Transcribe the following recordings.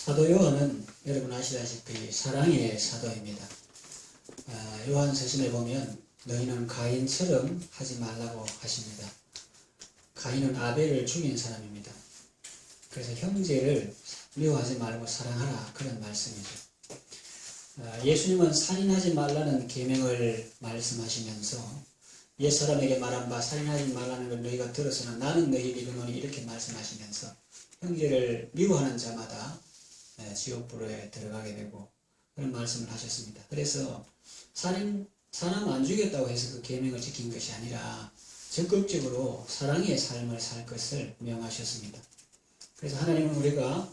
사도 요한은 여러분 아시다시피 사랑의 사도입니다. 요한서신에 보면 너희는 가인처럼 하지 말라고 하십니다. 가인은 아벨을 죽인 사람입니다. 그래서 형제를 미워하지 말고 사랑하라, 그런 말씀이죠. 예수님은 살인하지 말라는 계명을 말씀하시면서 옛사람에게 말한 바 살인하지 말라는 걸 너희가 들었으나 나는 너희 이르노니, 이렇게 말씀하시면서 형제를 미워하는 자마다 지옥불에 들어가게 되고 그런 말씀을 하셨습니다. 그래서 사람 안 죽였다고 해서 그 계명을 지킨 것이 아니라 적극적으로 사랑의 삶을 살 것을 명하셨습니다. 그래서 하나님은 우리가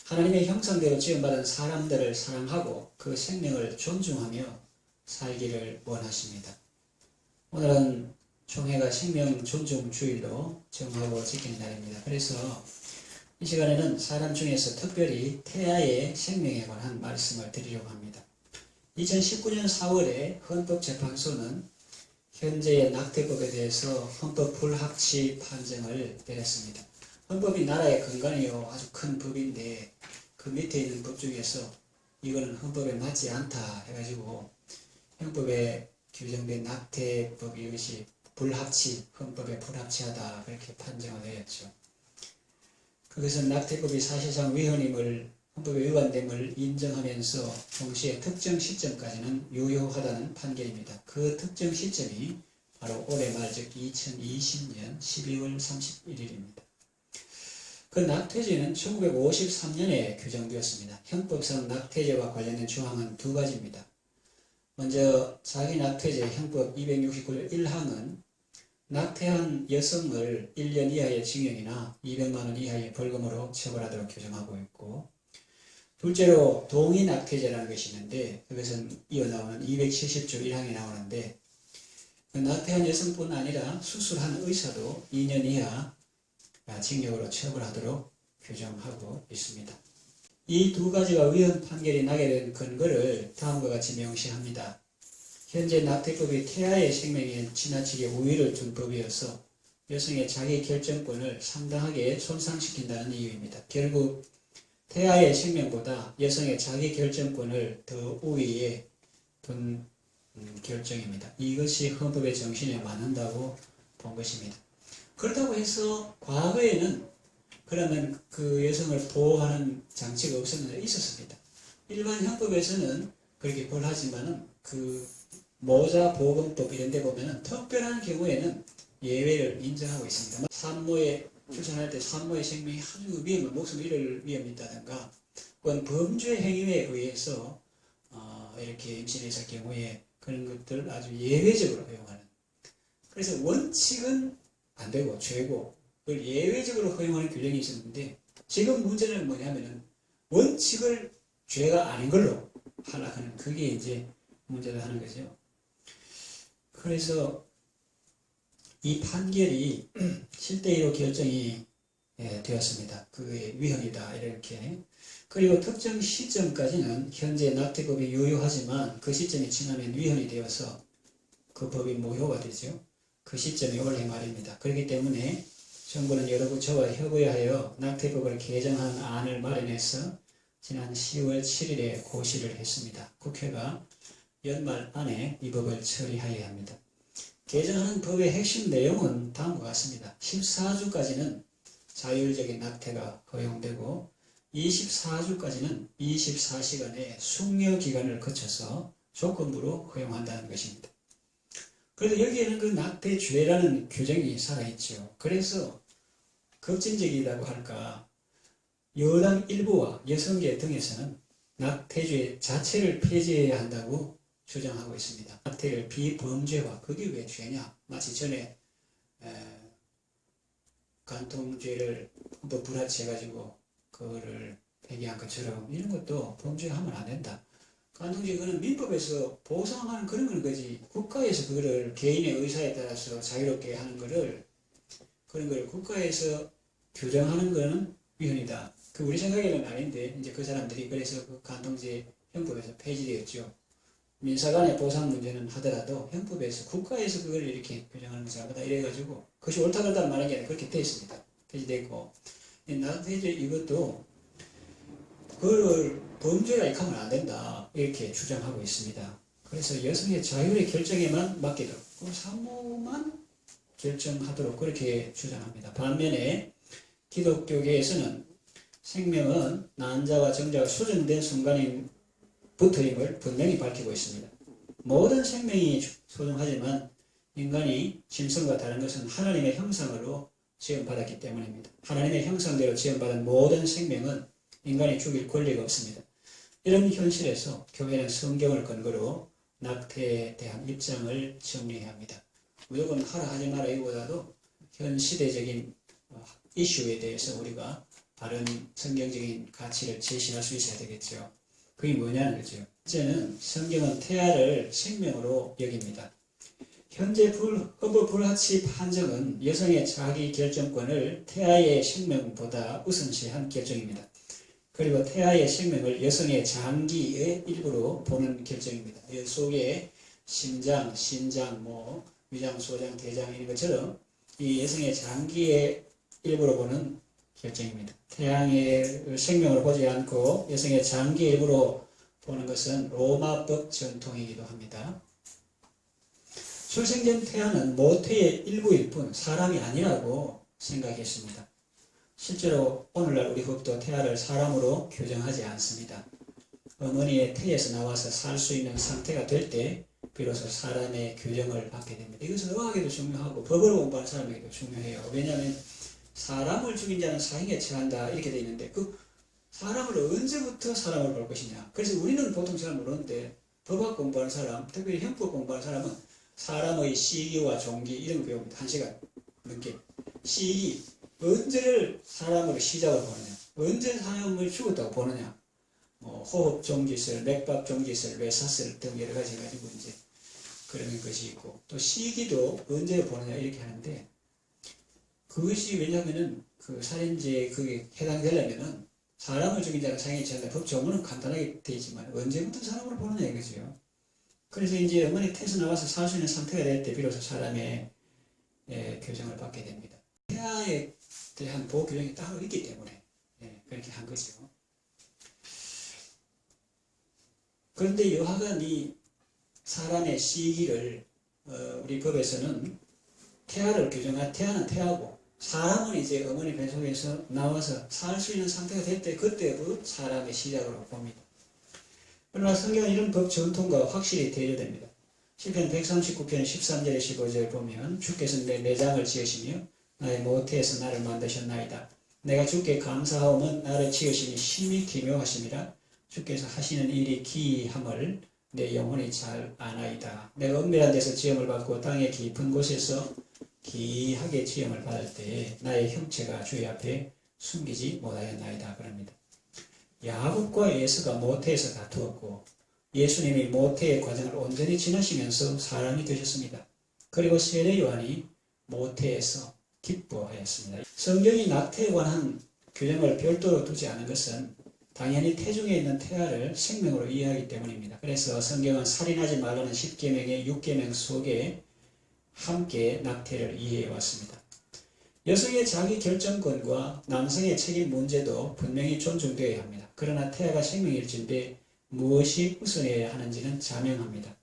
하나님의 형상대로 지음받은 사람들을 사랑하고 그 생명을 존중하며 살기를 원하십니다. 오늘은 총회가 생명 존중 주일로 정하고 지키는 날입니다. 그래서 이 시간에는 사람 중에서 특별히 태아의 생명에 관한 말씀을 드리려고 합니다. 2019년 4월에 헌법재판소는 현재의 낙태법에 대해서 헌법 불합치 판정을 내렸습니다. 헌법이 나라의 근간이요 아주 큰 법인데 그 밑에 있는 법 중에서 이거는 헌법에 맞지 않다 해가지고 형법에 규정된 낙태법 이것이 불합치, 헌법에 불합치하다, 그렇게 판정을 내렸죠. 그것은 낙태법이 사실상 위헌임을, 헌법에 위반됨을 인정하면서 동시에 특정 시점까지는 유효하다는 판결입니다. 그 특정 시점이 바로 올해 말, 즉 2020년 12월 31일입니다. 그 낙태죄는 1953년에 규정되었습니다. 형법상 낙태죄와 관련된 조항은 두 가지입니다. 먼저 자기 낙태죄 형법 269조 1항은 낙태한 여성을 1년 이하의 징역이나 200만 원 이하의 벌금으로 처벌하도록 규정하고 있고, 둘째로 동의 낙태죄라는 것이 있는데 그것은 이어나오는 270조 1항에 나오는데 그 낙태한 여성뿐 아니라 수술한 의사도 2년 이하 징역으로 처벌하도록 규정하고 있습니다. 이 두 가지가 위헌 판결이 나게 된 근거를 다음과 같이 명시합니다. 현재 낙태법이 태아의 생명에 지나치게 우위를 둔 법이어서 여성의 자기 결정권을 상당하게 손상시킨다는 이유입니다. 결국 태아의 생명보다 여성의 자기 결정권을 더 우위에 둔 결정입니다. 이것이 헌법의 정신에 맞는다고 본 것입니다. 그렇다고 해서 과거에는 그러면 그 여성을 보호하는 장치가 없었는데 있었습니다. 일반 형법에서는 그렇게 벌하지만은 그 모자보건법 이런 데 보면은 특별한 경우에는 예외를 인정하고 있습니다. 산모에 출산할 때 산모의 생명이 아주 위험한, 목숨 잃을 위험이 있다든가, 그건 범죄 행위에 의해서 이렇게 임신했을 경우에 그런 것들 아주 예외적으로 허용하는. 그래서 원칙은 안 되고 죄고 그걸 예외적으로 허용하는 규정이 있었는데 지금 문제는 뭐냐면은 원칙을 죄가 아닌 걸로 하려는, 그게 이제 문제를 하는 거죠. 그래서 이 판결이 7대2로 결정이 되었습니다. 그게 위헌이다, 이렇게. 그리고 특정 시점까지는 현재 낙태법이 유효하지만 그 시점이 지나면 위헌이 되어서 그 법이 무효가 되죠. 그 시점이 올해 말입니다. 그렇기 때문에 정부는 여러 부처와 협의하여 낙태법을 개정하는 안을 마련해서 지난 10월 7일에 고시를 했습니다. 국회가 연말 안에 이 법을 처리하여야 합니다. 개정하는 법의 핵심 내용은 다음과 같습니다. 14주까지는 자율적인 낙태가 허용되고 24주까지는 24시간의 숙려기간을 거쳐서 조건부로 허용한다는 것입니다. 그래도 여기에는 그 낙태죄라는 규정이 살아있죠. 그래서 급진적이라고 할까, 여당 일부와 여성계 등에서는 낙태죄 자체를 폐지해야 한다고 주장하고 있습니다. 낙태를 비범죄화, 그게 왜 죄냐? 마치 전에 간통죄를 헌법 불합치해가지고 그거를 폐기한 것처럼 이런 것도 범죄하면 안 된다. 간통죄 그는 민법에서 보상하는 그런 건 거지, 국가에서 그거를 개인의 의사에 따라서 자유롭게 하는 거를, 그런 걸 국가에서 규정하는 거는 위헌이다. 그 우리 생각에는 아닌데 이제 그 사람들이 그래서 그 간통죄 형법에서 폐지되었죠. 민사간의 보상 문제는 하더라도 형법에서 국가에서 그걸 이렇게 규정하는 것이 아니다, 이래가지고 그것이 옳다 그렇다는 말은 게 아니라 그렇게 되어 있습니다. 폐지되고, 낙태죄 이것도 그걸 범죄라 이렇게 하면 안 된다. 이렇게 주장하고 있습니다. 그래서 여성의 자율의 결정에만 맡기도록, 그 산모만 결정하도록 그렇게 주장합니다. 반면에 기독교계에서는 생명은 난자와 정자가 수정된 순간부터임을 분명히 밝히고 있습니다. 모든 생명이 소중하지만 인간이 짐승과 다른 것은 하나님의 형상으로 지음받았기 때문입니다. 하나님의 형상대로 지음받은 모든 생명은 인간이 죽일 권리가 없습니다. 이런 현실에서 교회는 성경을 근거로 낙태에 대한 입장을 정리해야 합니다. 무조건 하라 하지 마라 이보다도 현 시대적인 이슈에 대해서 우리가 바른 성경적인 가치를 제시할 수 있어야 되겠죠. 그게 뭐냐는 거죠. 첫째는 성경은 태아를 생명으로 여깁니다. 현재 헌법 불합치 판정은 여성의 자기 결정권을 태아의 생명보다 우선시한 결정입니다. 그리고 태아의 생명을 여성의 장기의 일부로 보는 결정입니다. 이 속에 심장, 신장, 위장, 소장, 대장 이런 것처럼 이 여성의 장기의 일부로 보는 결정입니다. 태양의 생명을 보지 않고 여성의 장기의 일부로 보는 것은 로마법 전통이기도 합니다. 출생된 태아는 모태의 일부일 뿐 사람이 아니라고 생각했습니다. 실제로 오늘날 우리 법도 태아를 사람으로 규정하지 않습니다. 어머니의 태에서 나와서 살 수 있는 상태가 될 때 비로소 사람의 규정을 받게 됩니다. 이것은 의학에도 중요하고 법을 공부하는 사람에게도 중요해요. 왜냐하면 사람을 죽인 자는 사형에 처한다 이렇게 되어 있는데 그 사람을 언제부터 사람을 볼 것이냐. 그래서 우리는 보통 잘 모르는데 법학 공부하는 사람, 특별히 형법 공부하는 사람은 사람의 시기와 종기 이런 거 배웁니다. 1시간 넘게. 시기, 언제를 사람으로 시작을 보느냐, 언제 사람을 죽었다고 보느냐, 호흡 종기설, 맥박 종기설, 외사설 등 여러 가지 가지고 이제 그런 것이 있고 또 시기도 언제 보느냐 이렇게 하는데 그것이 왜냐하면은 그 살인죄에 그게 해당되려면은 사람을 죽인 자는 사형에 처한다. 법 조문은 간단하게 되어 있지만 언제부터 사람으로 보느냐 이거죠. 그래서 이제 어머니 태에서 나와서 살 수 있는 상태가 될 때 비로소 사람의 교정을 받게 됩니다. 태아에 대한 보호 규정이 따로 있기 때문에 그렇게 한 거죠. 그런데 여하간 이 사람의 시기를 우리 법에서는 태아를 규정한 태아는 태아고 사람은 이제 어머니 뱃속에서 나와서 살 수 있는 상태가 될 때 그때부터 사람의 시작으로 봅니다. 그러나 성경은 이런 법 전통과 확실히 대조됩니다. 시편 139편 13절에 15절 보면 주께서 내 내장을 지으시며 나의 모태에서 나를 만드셨나이다. 내가 주께 감사하오면 나를 지으시니 심히 기묘하심이라. 주께서 하시는 일이 기이함을 내 영혼이 잘 아나이다. 내가 은밀한 데서 지음을 받고 땅의 깊은 곳에서 기이하게 지음을 받을 때 나의 형체가 주의 앞에 숨기지 못하였나이다. 그럽니다. 야곱과 에서가 모태에서 다투었고 예수님이 모태의 과정을 온전히 지나시면서 사람이 되셨습니다. 그리고 세례 요한이 모태에서 기뻐하였습니다. 성경이 낙태에 관한 규정을 별도로 두지 않은 것은 당연히 태중에 있는 태아를 생명으로 이해하기 때문입니다. 그래서 성경은 살인하지 말라는 10계명의 6계명 속에 함께 낙태를 이해해 왔습니다. 여성의 자기 결정권과 남성의 책임 문제도 분명히 존중되어야 합니다. 그러나 태아가 생명일진데 무엇이 우선해야 하는지는 자명합니다.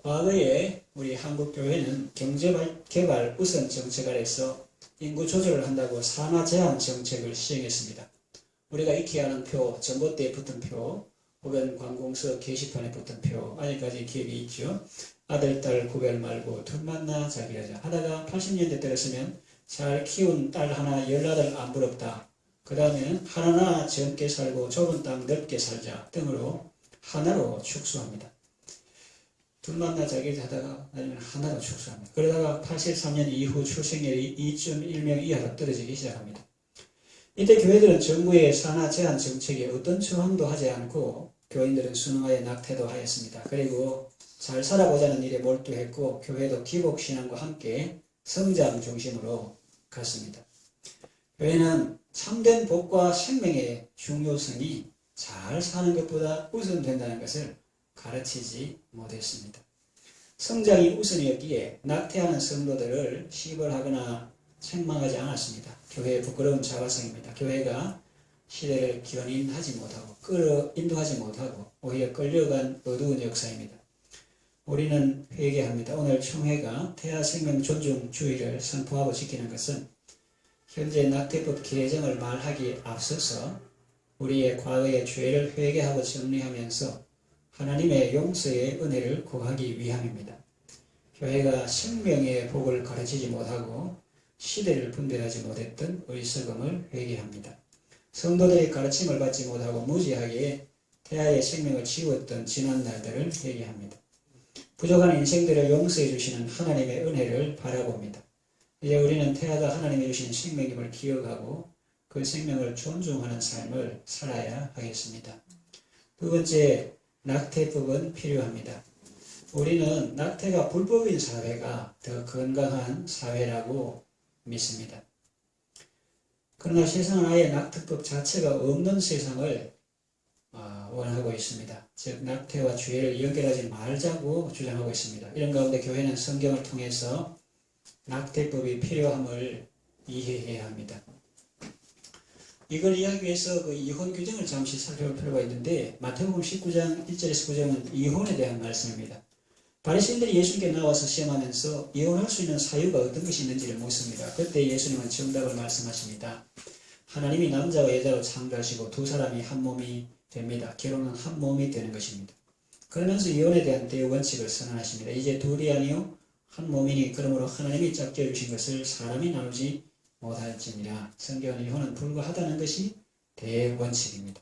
과거에 우리 한국교회는 경제개발 우선 정책 아래서 인구 조절을 한다고 산하 제한 정책을 시행했습니다. 우리가 익히 아는 표, 전봇대에 붙은 표, 혹은 관공서 게시판에 붙은 표, 아직까지 기억이 있죠. 아들, 딸 구별 말고 둘 만나 자기라자 하다가 80년대 들었으면 잘 키운 딸 하나 18 안 부럽다. 그 다음에는 하나나 젊게 살고 좁은 땅 넓게 살자 등으로 하나로 축소합니다. 둘 만나 자기라자 하다가 나중에 하나로 축소합니다. 그러다가 83년 이후 출생률이 2.1명 이하로 떨어지기 시작합니다. 이때 교회들은 정부의 산하 제한 정책에 어떤 저항도 하지 않고 교인들은 순응하여 낙태도 하였습니다. 그리고 잘 살아보자는 일에 몰두했고 교회도 기복신앙과 함께 성장 중심으로 갔습니다. 교회는 참된 복과 생명의 중요성이 잘 사는 것보다 우선된다는 것을 가르치지 못했습니다. 성장이 우선이었기에 낙태하는 성도들을 시벌하거나 책망하지 않았습니다. 교회의 부끄러운 자발성입니다. 교회가 시대를 견인하지 못하고 인도하지 못하고 오히려 끌려간 어두운 역사입니다. 우리는 회개합니다. 오늘 총회가 태아 생명 존중 주의를 선포하고 지키는 것은 현재 낙태법 개정을 말하기에 앞서서 우리의 과거의 죄를 회개하고 정리하면서 하나님의 용서의 은혜를 구하기 위함입니다. 교회가 생명의 복을 가르치지 못하고 시대를 분별하지 못했던 어리석음을 회개합니다. 성도들의 가르침을 받지 못하고 무지하게 태아의 생명을 지웠던 지난 날들을 회개합니다. 부족한 인생들을 용서해 주시는 하나님의 은혜를 바라봅니다. 이제 우리는 태아가 하나님이 주신 생명임을 기억하고 그 생명을 존중하는 삶을 살아야 하겠습니다. 두 번째, 낙태법은 필요합니다. 우리는 낙태가 불법인 사회가 더 건강한 사회라고 믿습니다. 그러나 세상은 아예 낙태법 자체가 없는 세상을 원하고 있습니다. 즉 낙태와 죄를 연결하지 말자고 주장하고 있습니다. 이런 가운데 교회는 성경을 통해서 낙태법이 필요함을 이해해야 합니다. 이걸 이해하기 위해서 그 이혼 규정을 잠시 살펴볼 필요가 있는데 마태복음 19장 1절에서 9절은 이혼에 대한 말씀입니다. 바리새인들이 예수님께 나와서 시험하면서 이혼할 수 있는 사유가 어떤 것이 있는지를 묻습니다. 그때 예수님은 정답을 말씀하십니다. 하나님이 남자와 여자로 창조하시고 두 사람이 한 몸이 됩니다. 결혼은 한 몸이 되는 것입니다. 그러면서 이혼에 대한 대원칙을 선언하십니다. 이제 둘이 아니요 한 몸이니 그러므로 하나님이 짝지어 주신 것을 사람이 나누지 못할지니라. 성경은 이혼은 불가하다는 것이 대원칙입니다.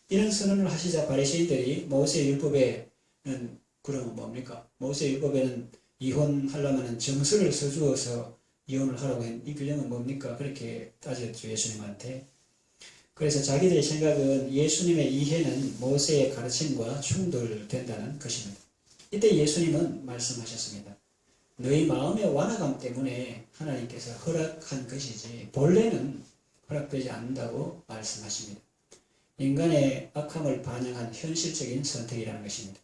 이런 선언을 하시자 바리새인들이 모세율법에는 그러면 뭡니까? 모세율법에는 이혼하려면 정서를 써주어서 이혼을 하라고 했는데 이 규정은 뭡니까? 그렇게 따졌죠, 예수님한테. 그래서 자기들의 생각은 예수님의 이해는 모세의 가르침과 충돌된다는 것입니다. 이때 예수님은 말씀하셨습니다. 너희 마음의 완악함 때문에 하나님께서 허락한 것이지 본래는 허락되지 않는다고 말씀하십니다. 인간의 악함을 반영한 현실적인 선택이라는 것입니다.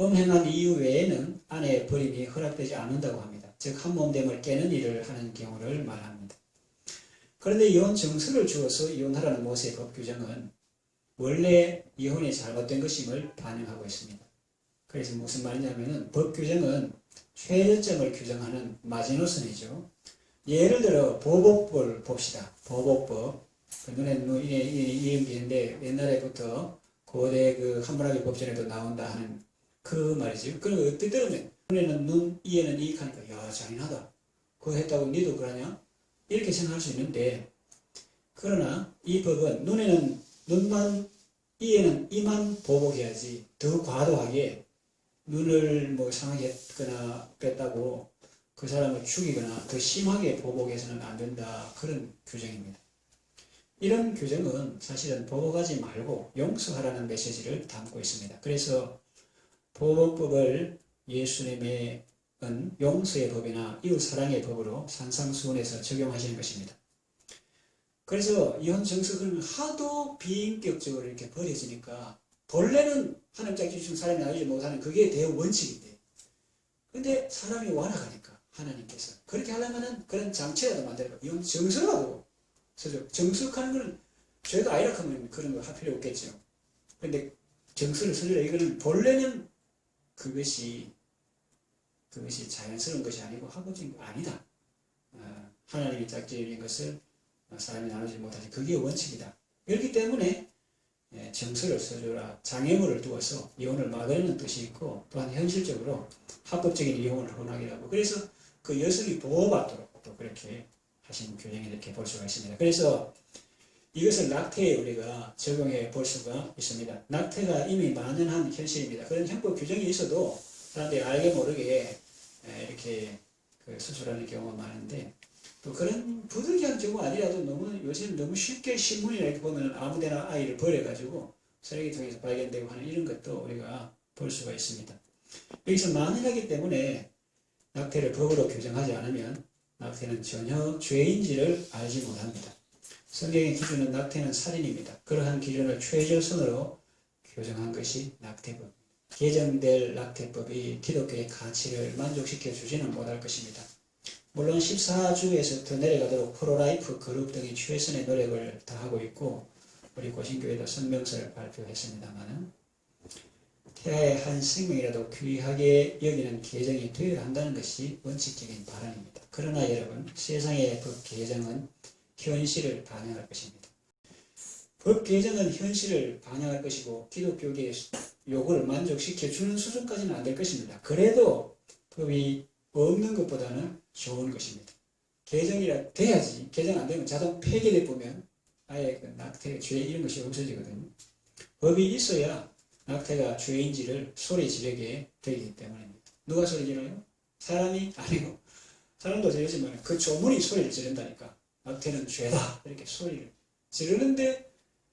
음행한 이유 외에는 아내의 버림이 허락되지 않는다고 합니다. 즉 한 몸됨을 깨는 일을 하는 경우를 말합니다. 그런데 이혼 정서를 주어서 이혼하라는 모세의 법 규정은 원래 이혼이 잘못된 것임을 반영하고 있습니다. 그래서 무슨 말이냐면은 법 규정은 최저점을 규정하는 마지노선이죠. 예를 들어 보복법을 봅시다. 보복법. 눈에 이행기인데 옛날에부터 고대 그 함무라비 법전에도 나온다 하는 그 말이죠. 그럼 어떻게 들으면 눈에는 눈, 이에는 이 하니까 야 잔인하다. 그거 했다고 니도 그러냐? 이렇게 생각할 수 있는데 그러나 이 법은 눈에는 눈만, 이에는 이만 보복해야지 더 과도하게 눈을 뭐 상하게 했거나 뺐다고 그 사람을 죽이거나 더 심하게 보복해서는 안 된다. 그런 규정입니다. 이런 규정은 사실은 보복하지 말고 용서하라는 메시지를 담고 있습니다. 그래서 보복법을 예수님의 용서의 법이나 이웃사랑의 법으로 산상수훈해서 적용하시는 것입니다. 그래서 이혼 정석은 하도 비인격적으로 이렇게 버려지니까 본래는 하나님 짝지 주신 사람이 나오지 못하는 그게 대원칙인데 근데 사람이 완악하니까 하나님께서 그렇게 하려면은 그런 장치라도 만들고 이혼 정석이라도 정석하는 거는 죄가 아니라 하면 그런 거 할 필요 없겠죠. 그런데 정석을 써주라 이거는 본래는 그것이 자연스러운 것이 아니고 하고진 게 아니다. 하나님이 짝지어진 것을 사람이 나누지 못하지 그게 원칙이다. 그렇기 때문에 정서를 써주라 장애물을 두어서 이혼을 막으려는 뜻이 있고 또한 현실적으로 합법적인 이혼을 허용하기도 하고 그래서 그 여성이 보호받도록 또 그렇게 하신 규정이 이렇게 볼 수가 있습니다. 그래서 이것을 낙태에 우리가 적용해 볼 수가 있습니다. 낙태가 이미 만연한 현실입니다. 그런 형법 규정이 있어도 사람들이 알게 모르게 이렇게 수술하는 경우가 많은데 또 그런 부득이한 경우 아니라도 요새는 너무 쉽게 신문이나 이렇게 보면 아무데나 아이를 버려가지고 쓰레기통에서 발견되고 하는 이런 것도 우리가 볼 수가 있습니다. 여기서 만연하기 때문에 낙태를 법으로 규정하지 않으면 낙태는 전혀 죄인지를 알지 못합니다. 성경의 기준은 낙태는 살인입니다. 그러한 기준을 최저선으로 규정한 것이 낙태법. 개정될 낙태법이 기독교의 가치를 만족시켜 주지는 못할 것입니다. 물론 14주에서 더 내려가도록 프로라이프 그룹 등이 최선의 노력을 다하고 있고 우리 고신교회도 성명서를 발표했습니다만 태아의 한 생명이라도 귀하게 여기는 개정이 되어야 한다는 것이 원칙적인 바람입니다. 그러나 여러분, 세상의 법 개정은 현실을 반영할 것입니다. 법 개정은 현실을 반영할 것이고 기독교계의 요구를 만족시켜 주는 수준까지는 안 될 것입니다. 그래도 법이 없는 것보다는 좋은 것입니다. 개정이라 돼야지. 개정 안 되면 자동 폐기돼 보면 아예 그 낙태, 죄 이런 것이 없어지거든요. 법이 있어야 낙태가 죄인지를 소리 지르게 되기 때문입니다. 누가 소리 지르요? 사람이 아니고. 사람도 지르지만 그 조문이 소리를 지른다니까. 낙태는 죄다. 이렇게 소리를 지르는데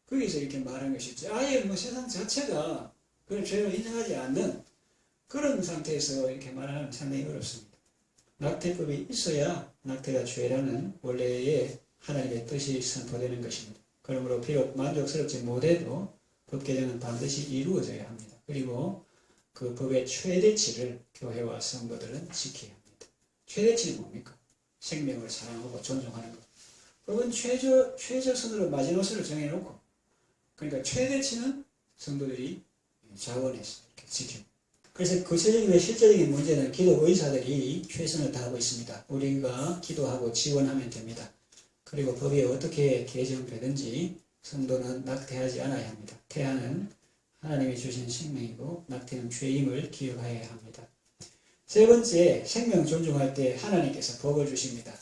거기서 이렇게 말하는 것이지. 아예 뭐 세상 자체가 그걸 죄로 인정하지 않는 그런 상태에서 이렇게 말하면 상당히 어렵습니다. 낙태법이 있어야 낙태가 죄라는 원래의 하나님의 뜻이 선포되는 것입니다. 그러므로 비록 만족스럽지 못해도 법 개정은 반드시 이루어져야 합니다. 그리고 그 법의 최대치를 교회와 성도들은 지켜야 합니다. 최대치는 뭡니까? 생명을 사랑하고 존중하는 것. 법은 최저선으로 마지노선을 정해놓고 그러니까 최대치는 성도들이 자원해서 이렇게 지키고 그래서 구체적인 실제적인 문제는 기도 의사들이 최선을 다하고 있습니다. 우리가 기도하고 지원하면 됩니다. 그리고 법이 어떻게 개정되든지 성도는 낙태하지 않아야 합니다. 태아는 하나님이 주신 생명이고 낙태는 죄임을 기억해야 합니다. 세 번째, 생명 존중할 때 하나님께서 복을 주십니다.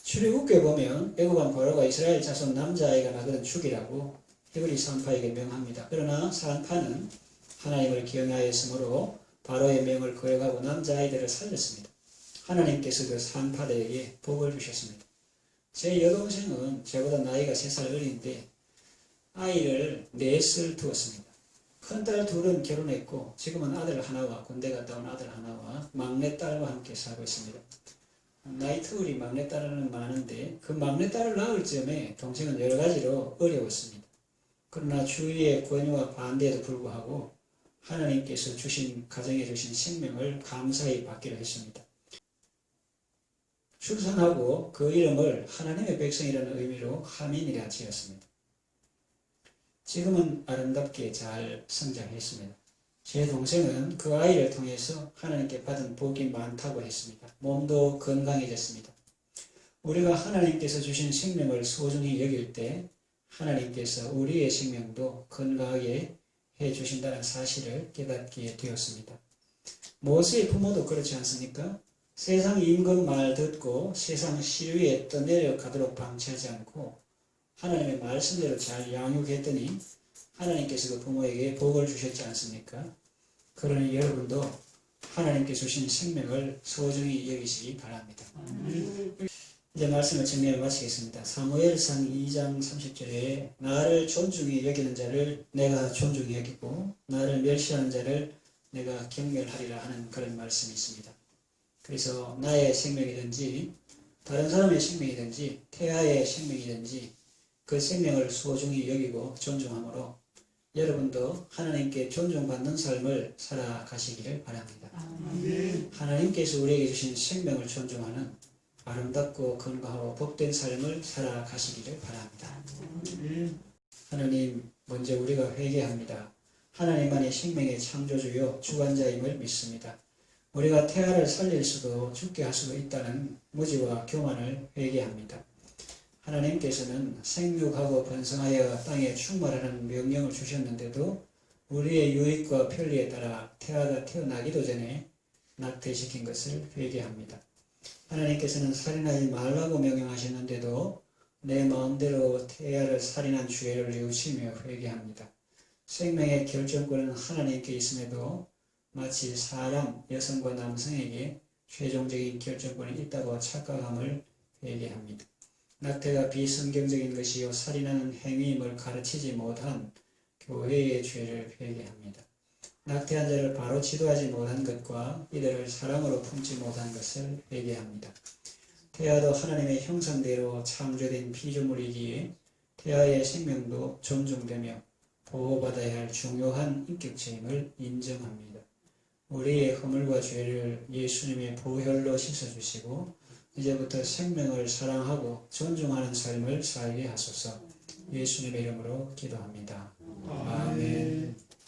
출애굽기에 보면 애굽왕 바로가 이스라엘 자손 남자아이가 나거든 죽이라고 히브리 산파에게 명합니다. 그러나 산파는 하나님을 경외하였으므로 바로의 명을 거역하고 남자아이들을 살렸습니다. 하나님께서 그 산파들에게 복을 주셨습니다. 제 여동생은 저보다 나이가 3살 어린데 아이를 4을 두었습니다. 큰딸 둘은 결혼했고 지금은 아들 하나와 군대 갔다 온 아들 하나와 막내딸과 함께 살고 있습니다. 나이 터울이 막내딸은 많은데 그 막내딸을 낳을 즈음에 동생은 여러 가지로 어려웠습니다. 그러나 주위의 권유와 반대에도 불구하고 하나님께서 주신 가정에 주신 생명을 감사히 받기로 했습니다. 출산하고 그 이름을 하나님의 백성이라는 의미로 하민이라 지었습니다. 지금은 아름답게 잘 성장했습니다. 제 동생은 그 아이를 통해서 하나님께 받은 복이 많다고 했습니다. 몸도 건강해졌습니다. 우리가 하나님께서 주신 생명을 소중히 여길 때 하나님께서 우리의 생명도 건강하게 해주신다는 사실을 깨닫게 되었습니다. 모세의 부모도 그렇지 않습니까? 세상 임금 말 듣고 세상 시위에 떠내려가도록 방치하지 않고 하나님의 말씀대로 잘 양육했더니 하나님께서 그 부모에게 복을 주셨지 않습니까? 그러니 여러분도 하나님께 주신 생명을 소중히 여기시기 바랍니다. 이제 말씀을 정리해 마치겠습니다. 사무엘상 2장 30절에 나를 존중히 여기는 자를 내가 존중히 여기고 나를 멸시하는 자를 내가 경멸하리라 하는 그런 말씀이 있습니다. 그래서 나의 생명이든지 다른 사람의 생명이든지 태아의 생명이든지 그 생명을 소중히 여기고 존중함으로 여러분도 하나님께 존중받는 삶을 살아가시기를 바랍니다. 하나님께서 우리에게 주신 생명을 존중하는 아름답고 건강하고 복된 삶을 살아가시기를 바랍니다. 하나님, 먼저 우리가 회개합니다. 하나님만이 생명의 창조주요 주관자임을 믿습니다. 우리가 태아를 살릴 수도 죽게 할 수도 있다는 무지와 교만을 회개합니다. 하나님께서는 생육하고 번성하여 땅에 충만하라는 명령을 주셨는데도 우리의 유익과 편리에 따라 태아가 태어나기도 전에 낙태시킨 것을 회개합니다. 하나님께서는 살인하지 말라고 명령하셨는데도 내 마음대로 태아를 살인한 죄를 뉘우치며 회개합니다. 생명의 결정권은 하나님께 있음에도 마치 사람, 여성과 남성에게 최종적인 결정권이 있다고 착각함을 회개합니다. 낙태가 비성경적인 것이요 살인하는 행위임을 가르치지 못한 교회의 죄를 회개합니다. 낙태한 자를 바로 지도하지 못한 것과 이들을 사랑으로 품지 못한 것을 회개합니다. 태아도 하나님의 형상대로 창조된 피조물이기에 태아의 생명도 존중되며 보호받아야 할 중요한 인격체임을 인정합니다. 우리의 허물과 죄를 예수님의 보혈로 씻어주시고 이제부터 생명을 사랑하고 존중하는 삶을 살게 하소서. 예수님의 이름으로 기도합니다. 아멘.